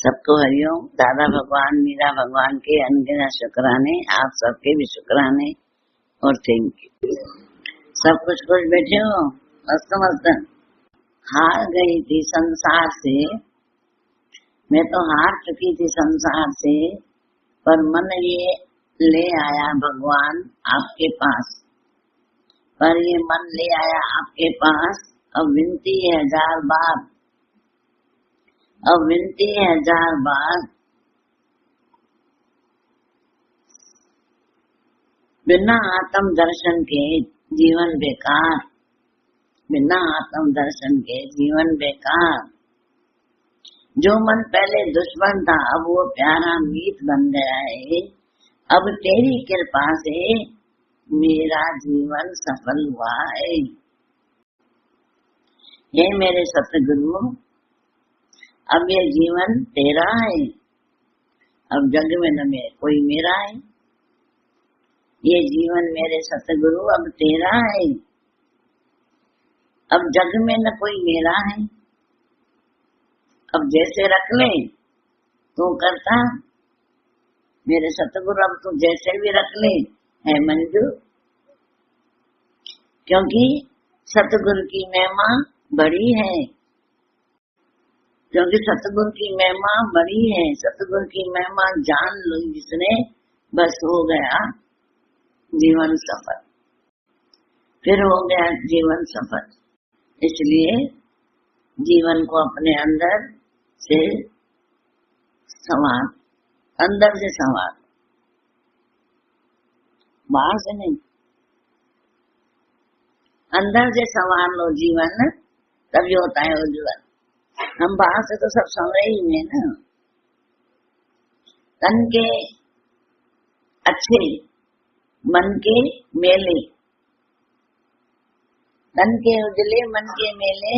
सबको हरिओम। दादा भगवान, मीरा भगवान के अनगिनत शुक्राने, आप सबके भी शुक्राने और थैंक यू। सब कुछ बैठे हो, मस्त मस्त। हार गई थी संसार से, मैं तो हार चुकी थी संसार से, पर मन ये ले आया भगवान आपके पास। पर ये मन ले आया आपके पास, अब विनती है 1000 बार, अब विनती है 1000 बार। बिना आत्म दर्शन के जीवन बेकार, बिना आत्म दर्शन के जीवन बेकार। जो मन पहले दुश्मन था अब वो प्यारा मीत बन गया है। अब तेरी कृपा से मेरा जीवन सफल हुआ है। ये मेरे सतगुरु, अब ये जीवन तेरा है, अब जग में न कोई मेरा है। ये जीवन मेरे सतगुरु अब तेरा है, अब जग में न कोई मेरा है। अब जैसे रख ले तू करता मेरे सतगुरु, अब तू जैसे भी रख ले है मंजूर। क्योंकि सतगुरु की महिमा बड़ी है, क्योंकि सतगुरु की महिमा बड़ी है। सतगुरु की महिमा जान लो जिसने, बस हो गया जीवन सफल, फिर हो गया जीवन सफल। इसलिए जीवन को अपने अंदर से संवार, अंदर से संवार, बाहर से नहीं, अंदर से संवार लो जीवन, तभी होता है वो जीवन। हम बाहर से तो सब समझ ही में ना, तन के अच्छे मन के मेले, तन के उजले मन के मेले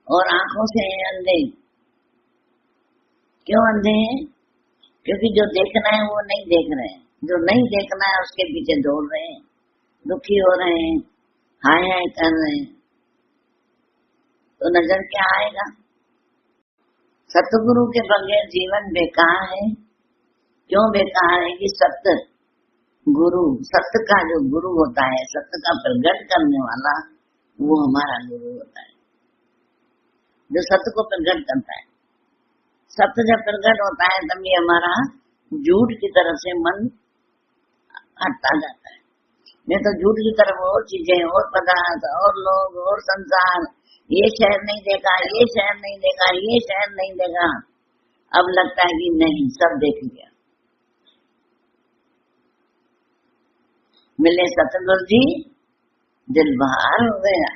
और आंखों से अंधे। क्यों अंधे हैं? क्योंकि जो देखना है वो नहीं देख रहे हैं, जो नहीं देखना है उसके पीछे दौड़ रहे हैं, दुखी हो रहे हैं, हाय हाय कर रहे हैं, तो नजर क्या आएगा? सतगुरु के बगैर जीवन बेकार है। क्यों बेकार है? कि सत्य गुरु, सत्य का जो गुरु होता है, सत्य का प्रकट करने वाला, वो हमारा गुरु होता है, जो सत्य को प्रकट करता है। सत्य जब प्रकट होता है तभी हमारा झूठ की तरफ से मन हटता जाता है। नहीं तो झूठ की तरफ और चीजें, और पदार्थ, और लोग, और संसार, ये शहर नहीं देखा, ये शहर नहीं देखा, ये शहर नहीं देखा। अब लगता है कि नहीं, सब देख लिया। मिले सतगुरु जी, दिल बहार हो गया,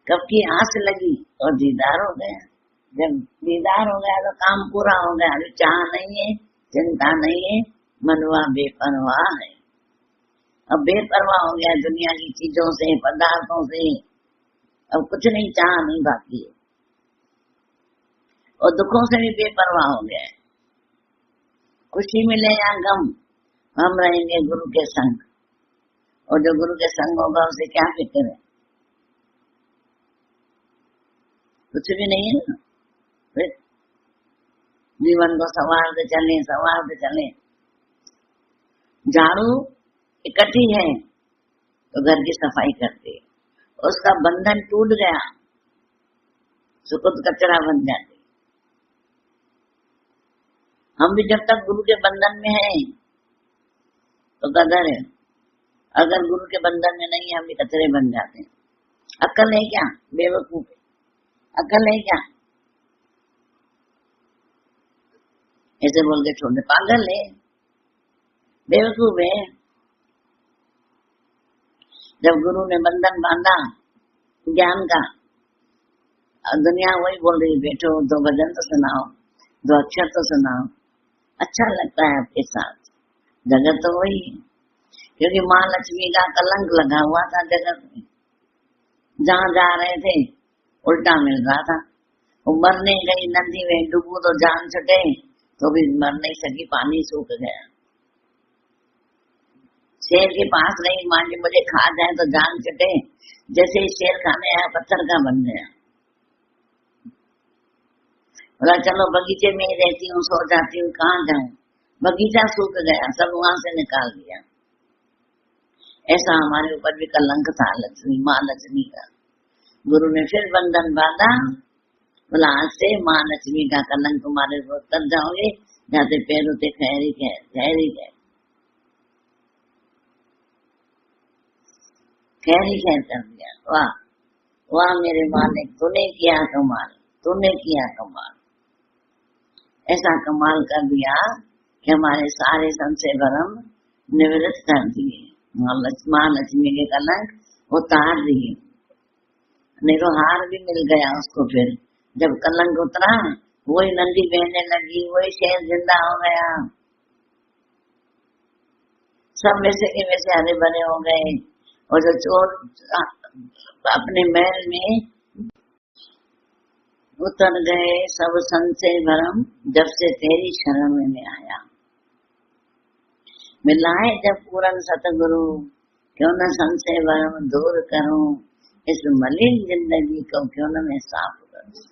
कब की आस लगी और दीदार हो गया। जब दीदार हो गया तो काम पूरा हो गया। अभी चाह नहीं है, चिंता नहीं है, मनवा बेपरवाह है। अब बेपरवाह हो गया दुनिया की चीजों से, पदार्थों से, अब कुछ नहीं, चाह नहीं बाकी है। और दुखों से भी बेपरवाह हो गया है। खुशी मिले या गम, हम रहेंगे गुरु के संग, और जो गुरु के संग होगा उसे क्या फिक्र है? कुछ भी नहीं है ना। फिर जीवन को संवारते चले, संवारते चले। झाड़ू इकट्ठी है तो घर की सफाई करते, उसका बंधन टूट गया, सुकुत कचरा बन जाते। हम भी जब तक गुरु के बंधन में हैं तो कदर है, अगर गुरु के बंधन में नहीं, हम भी कचरे बन जाते हैं। अक्ल है क्या? बेवकूफ है। अक्ल है क्या? ऐसे बोल के छोड़ने, पागल है, बेवकूफ है। जब गुरु ने बंधन बांधा ज्ञान का, दुनिया वही बोल रही, बैठो 2 भजन तो सुनाओ, 2 अक्षर तो सुनाओ, अच्छा लगता है आपके साथ। जगत तो वही है, क्योंकि माँ लक्ष्मी का कलंक लगा हुआ था जगत में। जहाँ जा रहे थे उल्टा मिल रहा था। वो मरने गई नदी में, डूबू तो जान छुटे, तो भी मर नहीं सकी, पानी सूख गया। शेर के पास नहीं, मां जी मुझे खा जाए तो जान छुटे, जैसे शेर खाने आया पत्थर का बन गया। बोला चलो बगीचे में ही रहती हूँ, सो जाती हूँ, कहाँ जाऊं। बगीचा सूख गया, सब वहां से निकाल दिया। ऐसा हमारे ऊपर भी कलंक था लक्ष्मी, माँ लक्ष्मी का। गुरु ने फिर बंधन बांधा, बोला आज से माँ लक्ष्मी का कलंक तुम्हारे ऊपर तब जाओगे जाते पैर होते खैरी खैर खैरी खैर खैरी खैर कर दिया। वाह वाह मेरे मालिक, तूने किया कमाल, तूने किया कमाल। ऐसा कमाल कर दिया कि हमारे सारे संशय भरम निवृत्त कर दिए। माँ लक्ष्मी के कलंक उतार दिए। नहीं हार भी मिल गया उसको। फिर जब कलंक उतरा, वही नंदी बहने लगी, वही शेर जिंदा हो गया, सब वैसे के वैसे हरे भरे हो गए। और जो चोर अपने महल में उतर गए, सब संशय भरम जब से तेरी शरण में आया। मिलाए जब पूरन सतगुरु, क्यों न संशय भरम दूर करूं, इस मलिन जिंदगी को क्यों न मैं साफ करूं।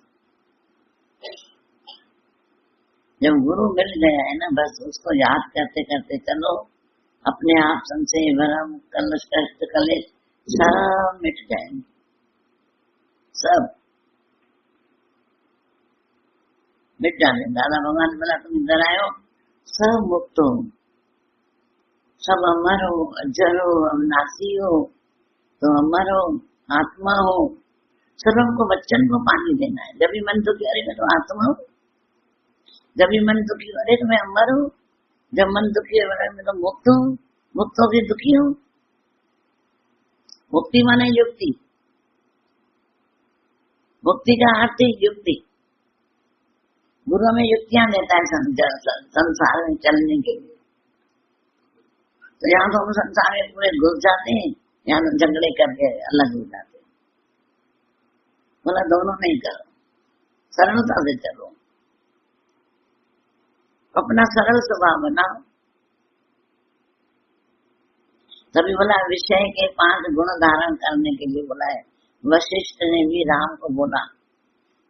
जब गुरु मिल गया है ना, बस उसको याद करते करते चलो, अपने आप संशय भरम कलश कष्ट कलेश सब मिट जाएंगे, सब मिट जाने। दादा भगवान बोला तुम इधर आयो, सब मुक्त हो, सब अमर हो, अजर हो, अविनाशी हो, तो अमर हो, आत्मा हो। सर्वम को बच्चन को पानी देना है। जब भी मन दुखी अरे मैं तो आत्मा हूँ, जब भी मन दुखी अरे तो मैं अमर हूँ, जब मन दुखी है मैं तो मुक्त हूँ, मुक्त होकर दुखी हूँ। मुक्ति माने युक्ति, मुक्ति का अर्थ है युक्ति। गुरु में युक्तियां देता है संसार में चलने के लिए। तो यहाँ तो हम संसार में पूरे घुस जाते हैं, यहाँ तो झगड़े करके अलग हो जाते हैं। बोला दोनों नहीं करो, सरलता से चलो, अपना सरल स्वभाव बनाओ। तभी बोला विषय के 5 गुण धारण करने के लिए बोला है। वशिष्ठ ने भी राम को बोला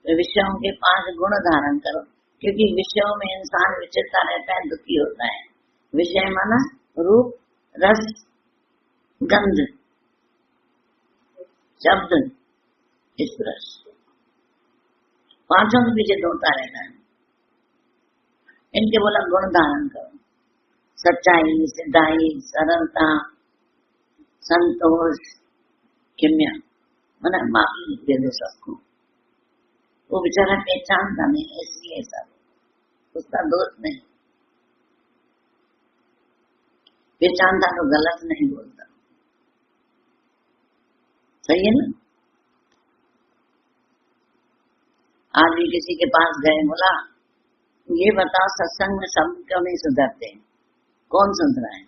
तो विषयों के 5 गुण धारण करो, क्योंकि विषयों में इंसान विचरता रहता है, दुखी होता है। विषय माना रूप, रस, गंध, शब्द, स्पर्श, 5 के पीछे दौड़ता रहता है। इनके बोला गुण धारण करो, सच्चाई, सिद्धाई, सरलता, संतोष, क्षम्या, मना माफी दे दो सबको। वो बेचारा पहचानता नहीं, इसलिए सब उसका दोष नहीं, पहचानता तो गलत नहीं बोलता, सही है ना। आज भी किसी के पास गए, बोला ये बताओ सत्संग में सब क्यों नहीं सुधरते, कौन सुधरा है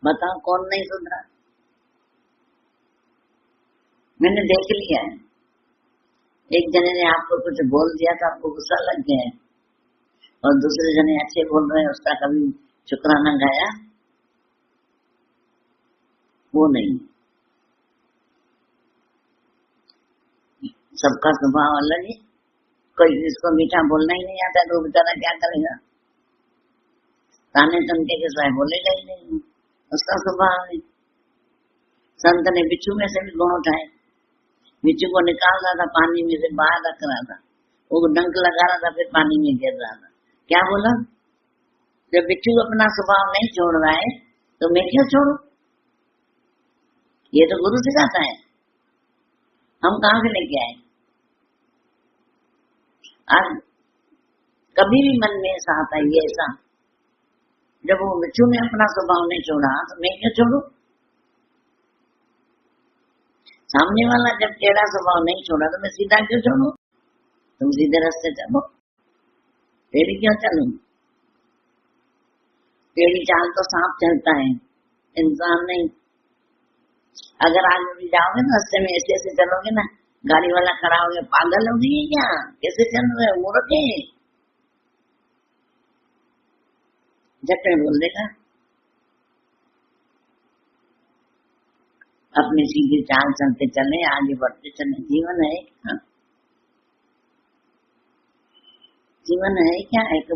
बताओ, कौन नहीं सुधरा। मैंने देख लिया है, एक जने ने आपको कुछ बोल दिया था, आपको गुस्सा लग गया है, और दूसरे जने अच्छे बोल रहे हैं, उसका कभी शुक्राना गाया, वो नहीं। सबका स्वभाव अलग है। कोई जिसको मीठा बोलना ही नहीं आता तो वो बेचारा क्या करेगा, ताने तनके के सिवाय बोलेगा ही नहीं, उसका स्वभाव है। संत ने बिच्छू में से भी गुण उठाए, बिच्छू को निकाल रहा था, पानी में से बाहर रख रहा था, वो डंक लगा रहा था, फिर पानी में गिर रहा था। क्या बोला, जब बिच्छू अपना स्वभाव नहीं छोड़ रहा है तो मैं क्यों छोड़ू। ये तो गुरु सिखाता है, हम कहाँ से लेके आए। आज कभी भी मन में ऐसा आता है, ये ऐसा, जब वो बिच्छू ने अपना स्वभाव नहीं छोड़ा तो मैं क्यों छोड़ू। सामने वाला जब टेढ़ा स्वभाव नहीं छोड़ा तो मैं सीधा क्यों छोड़ू। तुम सीधे रास्ते चलो, टेढ़ी क्यों चलूं। टेढ़ी चाल तो सांप चलता है, इंसान नहीं। अगर आज भी जाओगे ना रास्ते में ऐसे ऐसे चलोगे ना, गाड़ी वाला खड़ा हो गया, पागल हो गई क्या, कैसे चल रहे हो, मूर्ख है, झटके बोल देगा। अपनी सीधी चाल चलते चले, आगे बढ़ते चले, जीवन है। हाँ? जीवन है क्या? एक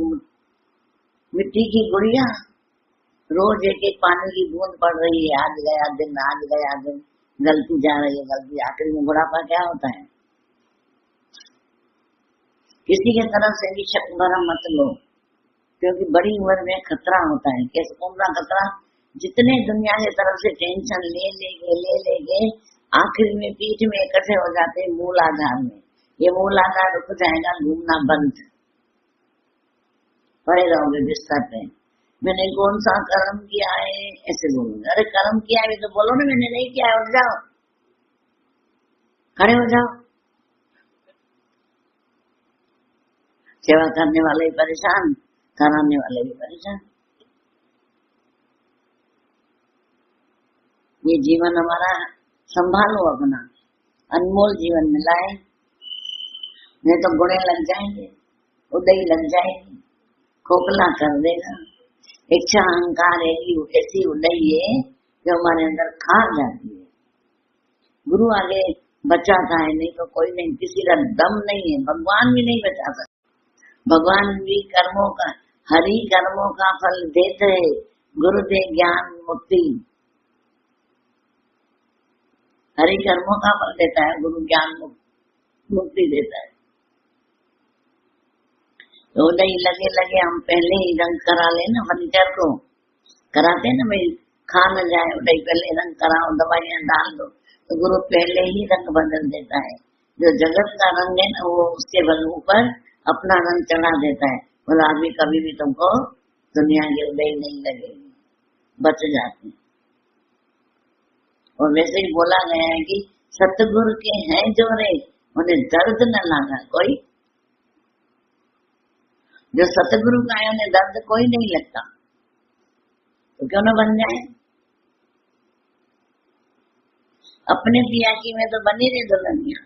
मिट्टी की गुड़िया, रोज एक एक पानी की बूंद पड़ रही है, आज गया दिन, आज गया दिन, गलती जा रही है गलती, आखिर में बुढ़ापा क्या होता है? किसी की तरफ से भी शक भरम मत लो, क्योंकि बड़ी उम्र में खतरा होता है। कैसे कौन सा खतरा? जितने दुनिया की तरफ से टेंशन ले लेके आखिर में पीठ में इकट्ठे हो जाते हैं मूल आधार में। ये मूल आधार रुक जाएगा, घूमना बंद, पड़े रहोगे बिस्तर पे। मैंने कौन सा कर्म किया है ऐसे बोलोगे। अरे कर्म किया है तो बोलो ना मैंने नहीं किया है, उठ जाओ, खड़े हो जाओ। सेवा करने वाले भी परेशान, कराने वाले भी परेशान। ये जीवन हमारा संभालो, अपना अनमोल जीवन मिला है, नहीं तो गुणे लग जाएंगे, उदय लग जाएगी, खोखला कर देगा। इच्छा अहंकार ऐसी उदय है जो हमारे अंदर खा जाती है। गुरु आगे बचाता है, नहीं तो कोई नहीं, किसी का दम नहीं है, भगवान भी नहीं बचा सकता। भगवान भी कर्मों का, हरि कर्मों का फल देते है, गुरु दे ज्ञान मुक्ति। हरि कर्मों का फल देता है, गुरु ज्ञान मुक्ति देता है। तो उदय लगे हम पहले ही रंग करा लेना, फर्नीचर को कराते ना भाई, खा न जाए उदय, पहले रंग कराओ, दवाइयां डाल दो, तो गुरु पहले ही रंग बदल देता है। जो जगत का रंग है ना, वो उसके ऊपर अपना रंग चढ़ा देता है। बोला अभी कभी भी तुमको दुनिया की उदय नहीं लगेगी, बच जाते। और वैसे ही बोला गया है कि सतगुरु के हैं जो रे, उन्हें दर्द न लगा कोई। जो सतगुरु का है उन्हें दर्द कोई नहीं लगता, तो क्यों न बन जाए। अपने पिया की में तो बनी रही दुल्हनिया,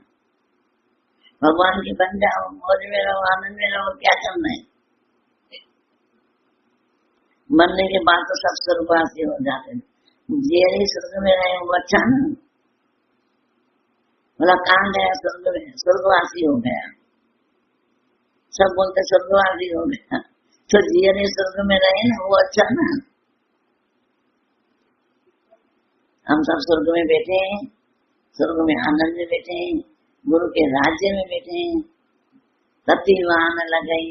भगवान की बन जाओ, मौज में रहो, आनंद में रहो, क्या करना है। मरने के बाद तो सब स्वर्गवासी हो जाते हैं। जेरी स्वर्ग में रहे वो अच्छा ना, बोला कहाँ गया स्वर्ग में, स्वर्गवासी हो गया। सब बोलते स्वर्गवासी हो गया, तो जेरी स्वर्ग में रहे ना वो अच्छा ना। हम सब स्वर्ग में बैठे हैं, स्वर्ग में आनंद में बैठे हैं, गुरु के राज्य में बैठे हैं। ततिवान लगई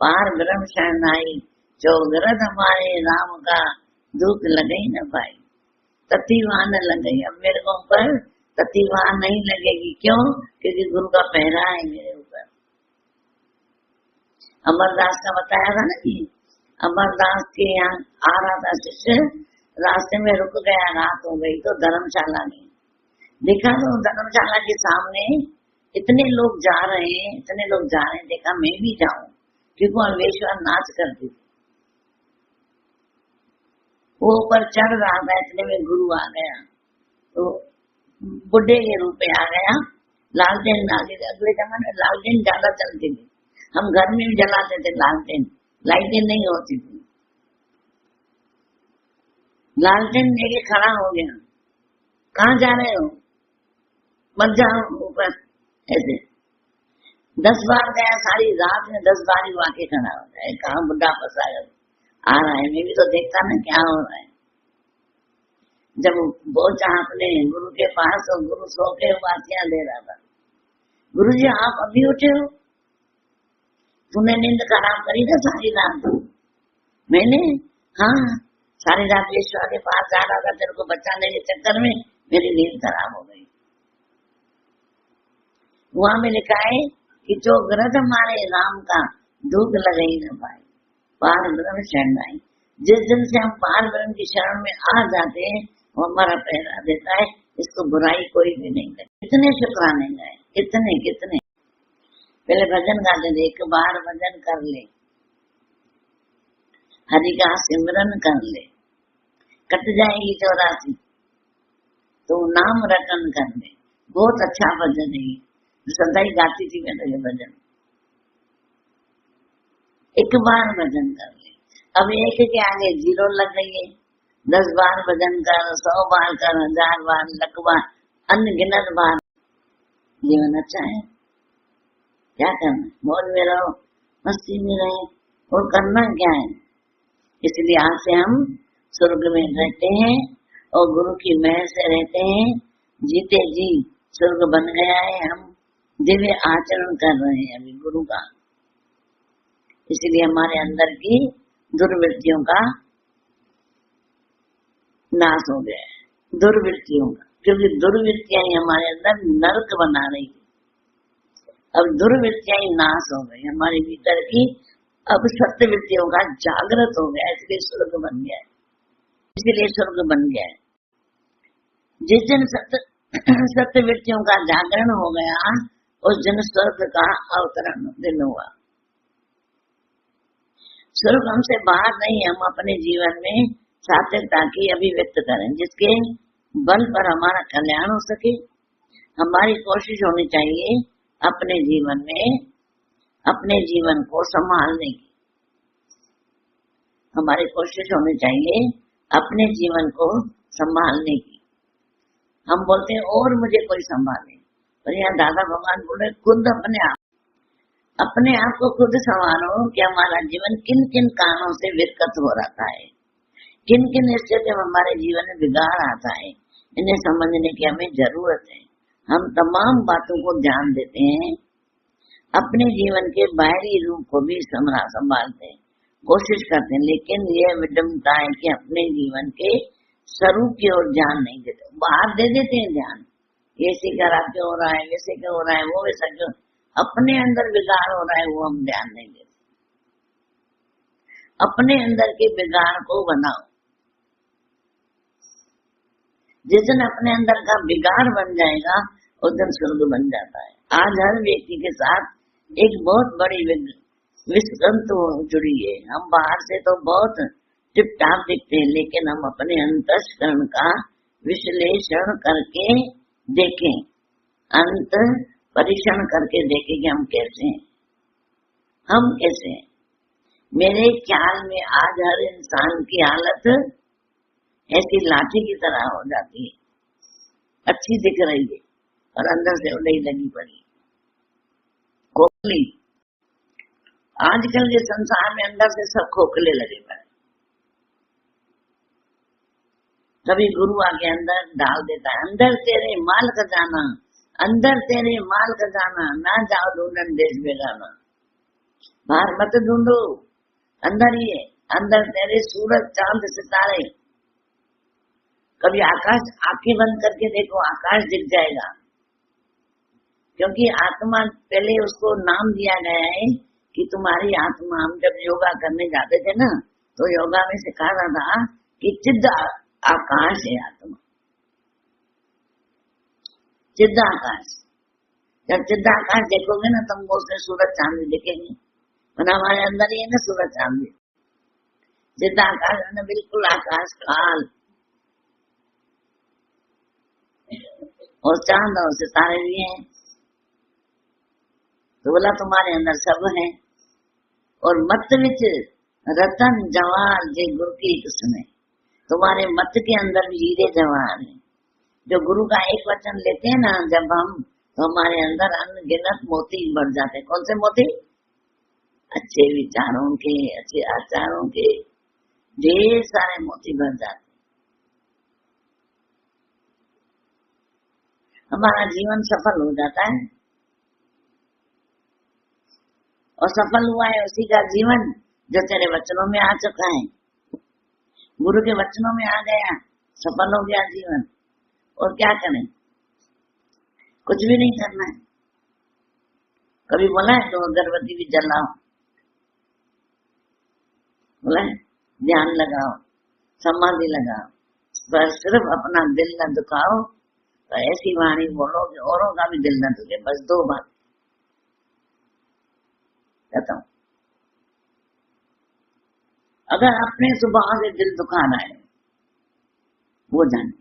पार ब्रह्म शरण आई, जो ग्रद हमारे राम का दुख लगई न पाई। ततिवान लग गई, अब मेरे को ऊपर ततिवान नहीं लगेगी। क्यों? क्योंकि गुरु का पहरा है मेरे ऊपर। अमरदास का बताया था ना कि अमरदास के यहाँ आ रहा था शिष्य, रास्ते में रुक गया, रात हो गई तो धर्मशाला में देखा, तो धर्मशाला के सामने इतने लोग जा रहे हैं, इतने लोग जा रहे हैं, देखा मैं भी जाऊं, क्योंकि अन्वेषण नाच करती थी। वो ऊपर चढ़ रहा था, इतने में गुरु आ गया, तो बुढ़े के रूप में आ गया। लालटेन अगले जमाने में लालटेन ज्यादा चलती थी, हम घर में भी जलाते थे लालटेन, लाइटें नहीं होती थी। लालटेन लेके खड़ा हो गया, कहाँ जा रहे हो, मत जाओ ऊपर। ऐसे 10 बार गया, सारी रात में 10 बार ही वाके खड़ा होता है। कहाँ बुढ़ा फंसा आ रहा है, मैं भी तो देखता ना क्या हो रहा है। जब पहुंचा अपने गुरु के पास, और गुरु सो के वासियां दे रहा था। गुरु जी आप अभी उठे हो, तूने नींद खराब करी था सारी रात। मैंने हाँ, सारी रात विश्वा के पास जा रहा था, तेरे को बचाने के चक्कर में मेरी नींद खराब हो गई। वहां में लिखा है कि जो ग्रद हमारे राम का दुख लगे ही न पाए, पार ब्रह्म शरण आई। जिस दिन से हम पार ब्रह्म की शरण में आ जाते हैं, वो हमारा पहरा देता है, इसको बुराई कोई भी नहीं करे। कितने शुक्राने गाए, कितने कितने। पहले भजन गाते थे, एक बार भजन कर ले, हरि का सिमरन कर ले, कट जाएगी 84, तो नाम रटन कर ले। बहुत अच्छा भजन है, सदा ही गाती थी मैं तो ये भजन। एक बार भजन कर ले, अब एक के आगे 0 लग गई है। 10 बार भजन कर, 100 बार कर, 1000 बार, लाख बार, अनगिनत बार। जीवन अच्छा है, क्या करना, मौज में रहो, मस्ती में रहे, और करना क्या है। इसलिए आज से हम स्वर्ग में रहते हैं और गुरु की मेहर से रहते हैं, जीते जी स्वर्ग बन गया है। हम दिव्य आचरण कर रहे हैं अभी गुरु का, इसलिए हमारे अंदर की दुर्वृत्तियों का नाश हो गया है, दुर्वृत्तियों का, क्योंकि दुर्वृत्तियां ही हमारे अंदर नरक बना रही है। अब दुर्वृत्तियां ही नाश हो गई हमारे भीतर की, अब सत्य वृत्तियों का जागृत हो गया, इसलिए स्वर्ग बन गया है, इसलिए स्वर्ग बन गया है। जिस दिन सत्य वृत्तियों का जागरण हो गया, उस दिन स्वर्ग का अवतरण दिन हुआ। स्वर्ग हमसे बाहर नहीं, हम अपने जीवन में सात्विकता की अभिव्यक्त करें, जिसके बल पर हमारा कल्याण हो सके। हमारी कोशिश होनी चाहिए अपने जीवन में अपने जीवन को संभालने की, हमारी कोशिश होनी चाहिए अपने जीवन को संभालने की। हम बोलते हैं और मुझे कोई संभाले, पर यहाँ दादा भगवान बोले खुद अपने आप को खुद संभालो कि हमारा जीवन किन किन कारणों से विकृत हो रहा है, किन किन स्थिति में हमारे जीवन में बिगाड़ आता है, इन्हें समझने की हमें जरूरत है। हम तमाम बातों को ध्यान देते हैं, अपने जीवन के बाहरी रूप को भी संभालते हैं, कोशिश करते हैं, लेकिन यह विडम्बता है कि अपने जीवन के स्वरूप की ओर ध्यान नहीं देते। बाहर दे देते हैं ध्यान, ऐसे करा क्यों हो रहा है, वैसे क्यों हो रहा है, वो वैसा क्यों, अपने अंदर बिगाड़ हो रहा है वो हम ध्यान नहीं देते। अपने अंदर के बिगाड़ को बनाओ। जिस दिन अपने अंदर का बिगाड़ बन जाएगा उस दिन स्वर्ग बन जाता है। आज हर व्यक्ति के साथ एक बहुत बड़ी विस्मृत जुड़ी है। हम बाहर से तो बहुत टिप टाप दिखते हैं, लेकिन हम अपने अंतःकरण का विश्लेषण करके देखें, अंत परीक्षण करके देखें कि हम कैसे हैं, हम कैसे हैं। मेरे ख्याल में आज हर इंसान की हालत ऐसी लाठी की तरह हो जाती है, अच्छी दिख रही है और अंदर से उड़ई लगी पड़ी खोखली। आजकल के संसार में अंदर से सब खोखले लगे पड़े। कभी गुरु आके अंदर डाल देता है, अंदर तेरे माल खजाना, अंदर तेरे माल खजाना, ना जाओ ढूंढन देश बेगाना। बाहर मत ढूंढो, अंदर ही है, अंदर तेरे सूरज चांद सितारे। कभी आकाश आंखें बंद करके देखो, आकाश दिख जाएगा, क्योंकि आत्मा पहले उसको नाम दिया गया है कि तुम्हारी आत्मा। हम जब योगा करने जाते थे ना, तो योगा में सिखाया था कि चिद्ध आकाश है आत्मा, चिद्ध आकाश। जब चिद्ध आकाश देखोगे ना, तुमको उसमें सूरज चांद दिखेंगे, वरना हमारे अंदर ही है ना सूरज चांद। चिद्ध आकाश है ना, बिल्कुल आकाश काल, और चांद और सितारे भी हैं। तो बोला तुम्हारे अंदर सब है, और मत विच रतन जवाहर जे गुरु की किस्में, तुम्हारे मत के अंदर भी हीरे जवाहर है। जो गुरु का एक वचन लेते हैं ना जब हम, तो हमारे अंदर अनगिनत मोती बढ़ जाते हैं। कौन से मोती? अच्छे विचारों के, अच्छे आचारों के ढेर सारे मोती बढ़ जाते। हमारा जीवन सफल हो जाता है, और सफल हुआ है उसी का जीवन जो तेरे वचनों में आ चुका है, गुरु के वचनों में आ गया, सफल हो गया जीवन। और क्या करें? कुछ भी नहीं करना है। कभी बोला है तो अगरबत्ती भी जलाओ, बोला है ध्यान लगाओ, समाधि लगाओ, पर सिर्फ अपना दिल न दुखाओ, तो ऐसी वाणी बोलो कि औरों का भी दिल न दुखे। बस दो बात कहता हूं। अगर अपने स्वभाव से दिल दुखा रहा है वो जाने,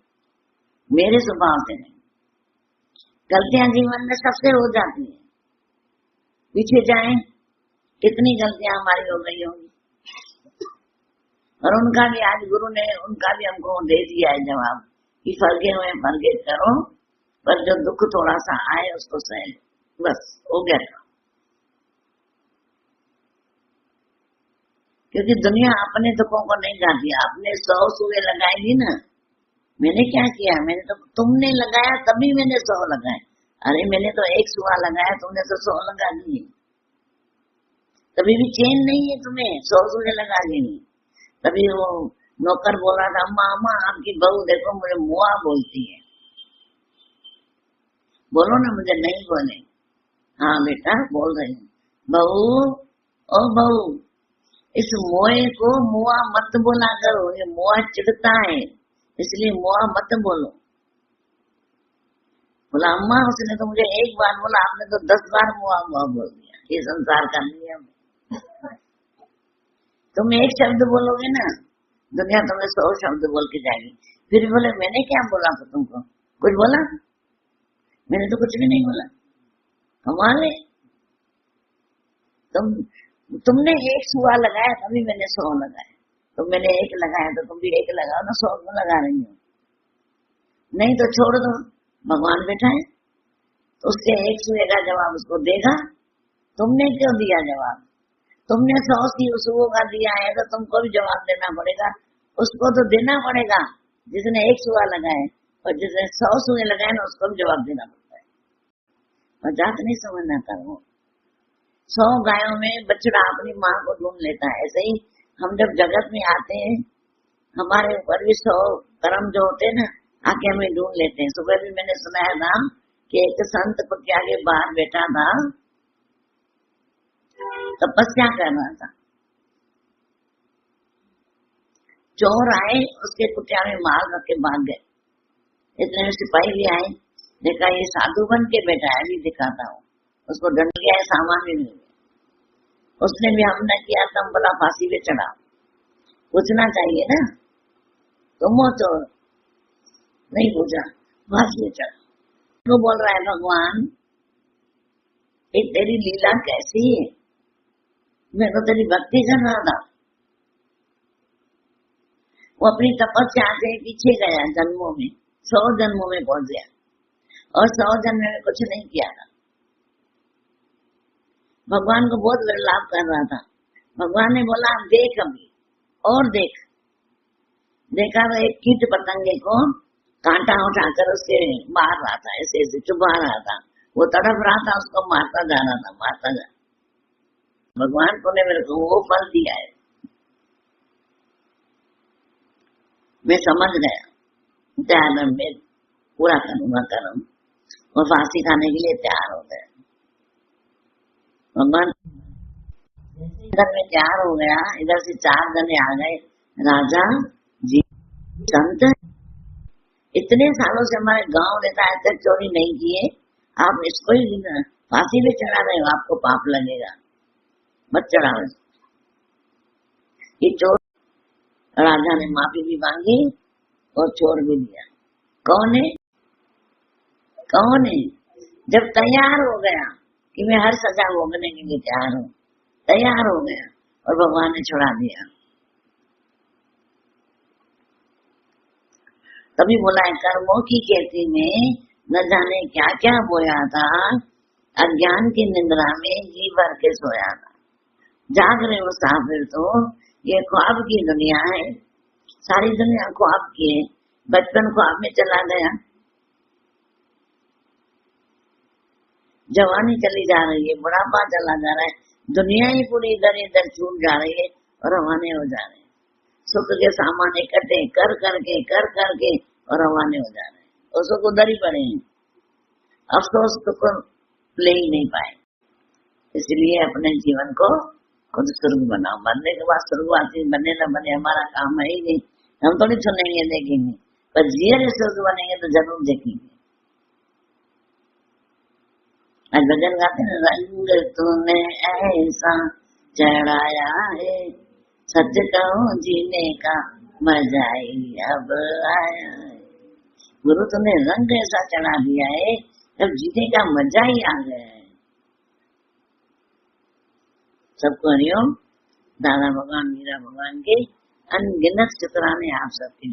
मेरे स्वभाव से नहीं। गलतियां जीवन में सबसे हो जाती है, पीछे जाएं कितनी गलतियां हमारी हो गई होंगी, और उनका भी आज गुरु ने उनका भी हमको दे दिया है जवाब कि फर्गे हुए फर्गे करो, पर जो दुख थोड़ा सा आए उसको सह लो, बस हो गया। क्योंकि दुनिया अपने दुखों को नहीं गाती, आपने 100 सुए लगाएगी ना। मैंने क्या किया, मैंने तो, तुमने लगाया तभी मैंने 100 लगाए। अरे मैंने तो 1 सुआ लगाया, तुमने तो 100 लगा दिए। तभी भी चैन नहीं है तुम्हें, 100 सुए लगा दी। तभी वो नौकर बोल रहा था, अम्मा अम्मा आपकी बहू देखो मुझे मुआ बोलती है। बोलो ना, मुझे नहीं बोले। हाँ बेटा बोल रही हूँ, बहू ओ बहू, इस मोए को मुआ मत बोला करो, ये मुआ चिढ़ता है, इसलिए मुआ मत बोलो। बोला अम्मा उसने तो मुझे 1 बार बोला, आपने तो 10 बार मुआ मुआ बोल दिया। ये संसार का नियम है। तुम 1 शब्द बोलोगे ना, दुनिया तुम्हें 100 शब्द बोल के जाएगी। फिर बोले मैंने क्या बोला था तुमको, कुछ बोला? मैंने तो कुछ भी नहीं बोला। हमारे तुमने 1 सुआ लगाया तभी मैंने 100 लगाया, तो मैंने 1 लगाया तो तुम भी 1 लगाओ ना, 100 क्यों लगा रही हो? नहीं तो छोड़ दो, भगवान बैठा है तो उसके 1 सुए का जवाब उसको देगा। तुमने क्यों दिया जवाब? तुमने 100 सुओं का दिया है तो तुमको भी जवाब देना पड़ेगा, उसको तो देना पड़ेगा जिसने 1 सुआ लगाए, और जिसने 100 सुए लगाए ना उसको भी जवाब देना पड़ता है। मजाक नहीं समझना करो। 100 गायों में बछड़ा अपनी माँ को ढूंढ लेता है, ऐसे ही हम जब जगत में आते हैं हमारे ऊपर भी 100 कर्म जो होते हैं ना आके हमें ढूंढ लेते हैं। सुबह भी मैंने सुनाया था कि एक संत कुटिया के बाहर बैठा था, तपस्या कर रहा था। चोर आए, उसके कुटिया में माल रख के भाग गए। इतने में सिपाही भी आए, देखा ये साधु बन के बैठा है, अभी दिखाता हूँ। उसको दंड गया, सामान भी मिल गया। उसने भी हमने किया, तुम बोला फांसी पे चढ़ा। पूछना चाहिए ना, तुम हो चोर, नहीं पूछा, फांसी पे चढ़ा। तो बोल रहा है भगवान ये तेरी लीला कैसी है, मैं तो तेरी भक्ति कर रहा था। वो अपनी तपस्या से पीछे गया जन्मों में, 100 जन्मों में पहुंच गया, और 100 जन्म में कुछ नहीं किया था। भगवान को बहुत विरलाप कर रहा था। भगवान ने बोला देख अभी और देख। देखा तो एक कीट पतंगे को कांटा उठाकर उसके मार रहा था, ऐसे ऐसे चुभा रहा था, वो तड़प रहा था, उसको मारता जा रहा था, मारता जा। भगवान को ने मेरे को वो फल दिया है, मैं समझ गया, तैयार मैं पूरा करूंगा कर्म। वो फांसी खाने के लिए तैयार हो गया। भगवान इधर में तैयार हो गया, इधर से 4 जने आ गए, राजा जी संत इतने सालों से हमारे गांव रहता है, तक चोरी नहीं किए, आप इसको ही फांसी पे चढ़ा रहे हो, आपको पाप लगेगा, मत चढ़ाओ। ये चोर, राजा ने माफी भी मांगी और छोड़ भी दिया। कौन है? कौन है? जब तैयार हो गया कि मैं हर सजा भोगने के लिए तैयार हूँ, तैयार हो गया और भगवान ने छुड़ा दिया। तभी बोला है कर्मों की खेती में न जाने क्या क्या बोया था, अज्ञान की निद्रा में जी भर के सोया था। जाग रहे मुसाफिर तो ये ख्वाब की दुनिया है, सारी दुनिया ख्वाब की है। बचपन ख्वाब में चला गया, जवानी चली जा रही है, बुढ़ापा चला जा रहा है, दुनिया ही पूरी इधर इधर छूट जा रही है और रवाने हो जा रहे हैं। सुख के सामान इकट्ठे कर करके और रवाने हो जा रहे हैं, और सुख उधर ही पड़े हैं। अफसोस तो ले ही नहीं पाए। इसलिए अपने जीवन को खुद स्वर्ग बनाओ। बनने के बाद स्वर्गवासी बने न बने हमारा काम है ही नहीं, हम थोड़ी सुनेंगे देखेंगे, पर जिये स्वर्ग बनेंगे तो जरूर देखेंगे। आज भजन गाते हैं, रंग तूने ऐसा चढ़ाया है, सच कहूं जीने का मजा ही अब आया है। गुरु तूने रंग ऐसा चढ़ा दिया है, अब जीने का मजा ही आ गया है। सबको हरिओम। दादा भगवान मीरा भगवान के अनगिनत शुक्राने आप सबके।